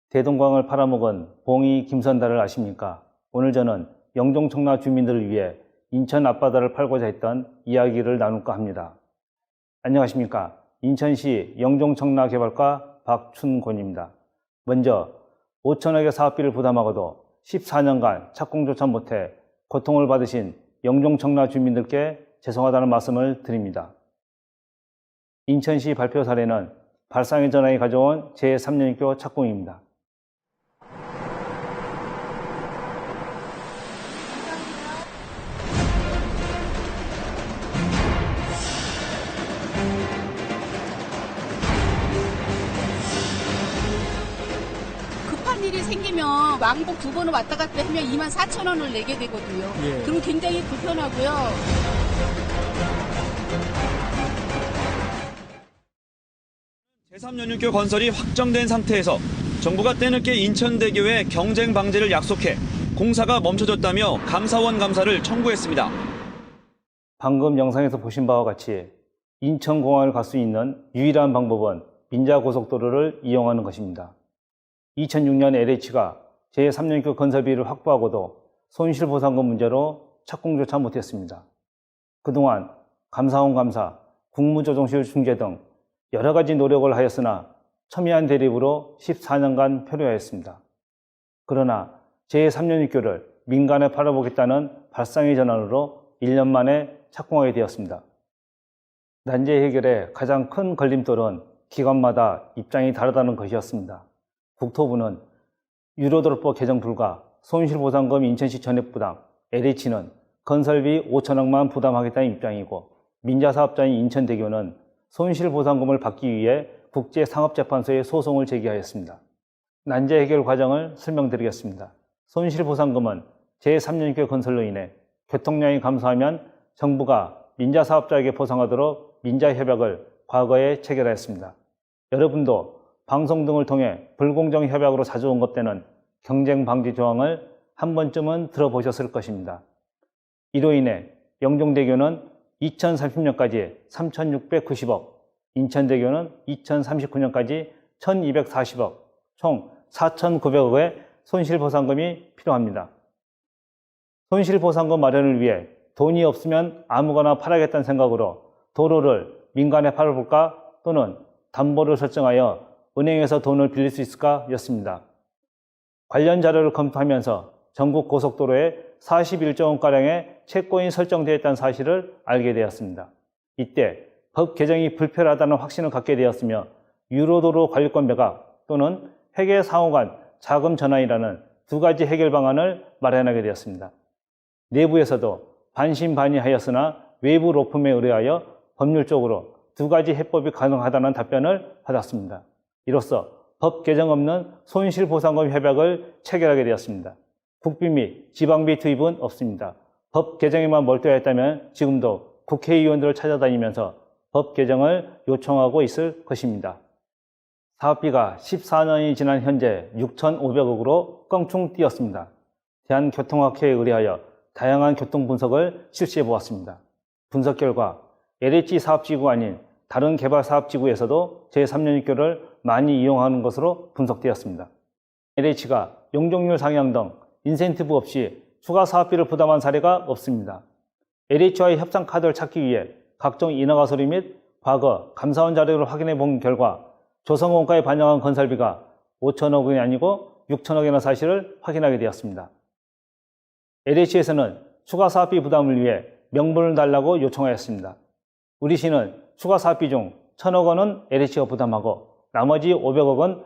대동강을 팔아먹은 봉이 김선달을 아십니까? 오늘 저는 영종 청라 주민들을 위해 인천 앞바다를 팔고자 했던 이야기를 나눌까 합니다. 안녕하십니까? 인천시 영종 청라 개발과 박춘곤입니다. 먼저 5천억의 사업비를 부담하고도 14년간 착공조차 못해 고통을 받으신 영종 청라 주민들께 죄송하다는 말씀을 드립니다. 인천시 발표 사례는 발상의 전환이 가져온 제3년교 착공입니다. 급한 일이 생기면 왕복 2번을 왔다 갔다 하면 24,000원을 내게 되거든요. 예. 그럼 굉장히 불편하고요. 제3연육교 건설이 확정된 상태에서 정부가 때늦게 인천대교의 경쟁 방지를 약속해 공사가 멈춰졌다며 감사원 감사를 청구했습니다. 방금 영상에서 보신 바와 같이 인천공항을 갈 수 있는 유일한 방법은 민자고속도로를 이용하는 것입니다. 2006년 LH가 제3연교 건설비를 확보하고도 손실보상금 문제로 착공조차 못했습니다. 그동안 감사원 감사, 국무조정실 중재 등 여러 가지 노력을 하였으나 첨예한 대립으로 14년간 표류하였습니다. 그러나 제3연육교를 민간에 팔아보겠다는 발상의 전환으로 1년 만에 착공하게 되었습니다. 난제 해결의 가장 큰 걸림돌은 기관마다 입장이 다르다는 것이었습니다. 국토부는 유로도로법 개정 불가, 손실보상금 인천시 전액 부담, LH는 건설비 5천억만 부담하겠다는 입장이고 민자사업자인 인천대교는 손실보상금을 받기 위해 국제상업재판소에 소송을 제기하였습니다. 난제 해결 과정을 설명드리겠습니다. 손실보상금은 제3연교 건설로 인해 교통량이 감소하면 정부가 민자사업자에게 보상하도록 민자협약을 과거에 체결하였습니다. 여러분도 방송 등을 통해 불공정 협약으로 자주 언급되는 경쟁방지 조항을 한 번쯤은 들어보셨을 것입니다. 이로 인해 영종대교는 2030년까지 3,690억, 인천대교는 2039년까지 1,240억, 총 4,900억의 손실보상금이 필요합니다. 손실보상금 마련을 위해 돈이 없으면 아무거나 팔아야겠다는 생각으로 도로를 민간에 팔아볼까 또는 담보를 설정하여 은행에서 돈을 빌릴 수 있을까 였습니다. 관련 자료를 검토하면서 전국 고속도로에 41조 원가량의 채권이 설정되어 있다는 사실을 알게 되었습니다. 이때 법 개정이 불필요하다는 확신을 갖게 되었으며 유로도로 관리권 매각 또는 회계 상호 간 자금 전환이라는 두 가지 해결 방안을 마련하게 되었습니다. 내부에서도 반신반의하였으나 외부 로펌에 의뢰하여 법률적으로 두 가지 해법이 가능하다는 답변을 받았습니다. 이로써 법 개정 없는 손실보상금 협약을 체결하게 되었습니다. 국비 및 지방비 투입은 없습니다. 법 개정에만 몰두하였다면 지금도 국회의원들을 찾아다니면서 법 개정을 요청하고 있을 것입니다. 사업비가 14년이 지난 현재 6,500억으로 껑충 뛰었습니다. 대한교통학회에 의뢰하여 다양한 교통 분석을 실시해 보았습니다. 분석 결과 LH 사업지구 아닌 다른 개발 사업지구에서도 제3연육교를 많이 이용하는 것으로 분석되었습니다. LH가 용적률 상향 등 인센티브 없이 추가 사업비를 부담한 사례가 없습니다. LH와의 협상 카드를 찾기 위해 각종 인허가 서류 및 과거 감사원 자료를 확인해 본 결과 조성 원가에 반영한 건설비가 5천억 원이 아니고 6천억 원이라는 사실을 확인하게 되었습니다. LH에서는 추가 사업비 부담을 위해 명분을 달라고 요청하였습니다. 우리 시는 추가 사업비 중 1,000억 원은 LH가 부담하고 나머지 500억은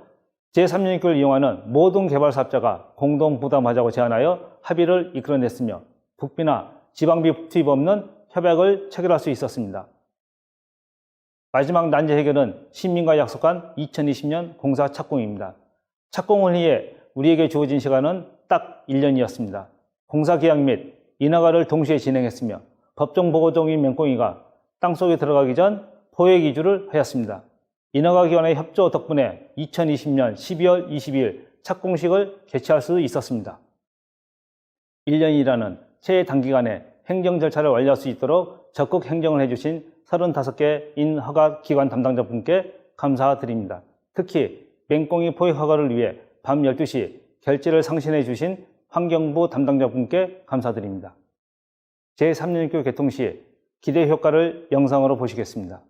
제3연육교를 이용하는 모든 개발 사업자가 공동 부담하자고 제안하여 합의를 이끌어냈으며 국비나 지방비 투입 없는 협약을 체결할 수 있었습니다. 마지막 난제 해결은 시민과 약속한 2020년 공사 착공입니다. 착공을 위해 우리에게 주어진 시간은 딱 1년이었습니다. 공사 계약 및 인허가를 동시에 진행했으며 법정 보고 중인 명공이가 땅속에 들어가기 전 포획 이주를 하였습니다. 인허가 기관의 협조 덕분에 2020년 12월 22일 착공식을 개최할 수 있었습니다. 1년이라는 최단기간에 행정 절차를 완료할 수 있도록 적극 행정을 해주신 35개 인허가 기관 담당자분께 감사드립니다. 특히 맹꽁이 포획 허가를 위해 밤 12시 결재를 상신해 주신 환경부 담당자분께 감사드립니다. 제3연육교 개통 시 기대 효과를 영상으로 보시겠습니다.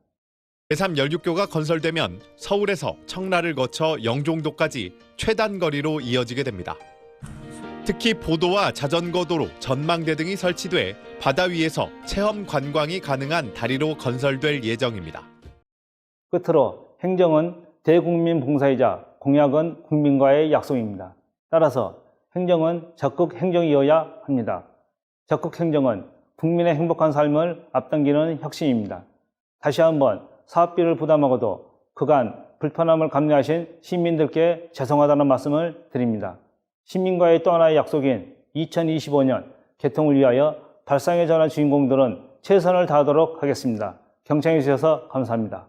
제3연육교가 건설되면 서울에서 청라를 거쳐 영종도까지 최단 거리로 이어지게 됩니다. 특히 보도와 자전거 도로, 전망대 등이 설치돼 바다 위에서 체험 관광이 가능한 다리로 건설될 예정입니다. 끝으로 행정은 대국민 봉사이자 공약은 국민과의 약속입니다. 따라서 행정은 적극 행정이어야 합니다. 적극 행정은 국민의 행복한 삶을 앞당기는 혁신입니다. 다시 한번 사업비를 부담하고도 그간 불편함을 감내하신 시민들께 죄송하다는 말씀을 드립니다. 시민과의 또 하나의 약속인 2025년 개통을 위하여 발상의 전환 주인공들은 최선을 다하도록 하겠습니다. 경청해 주셔서 감사합니다.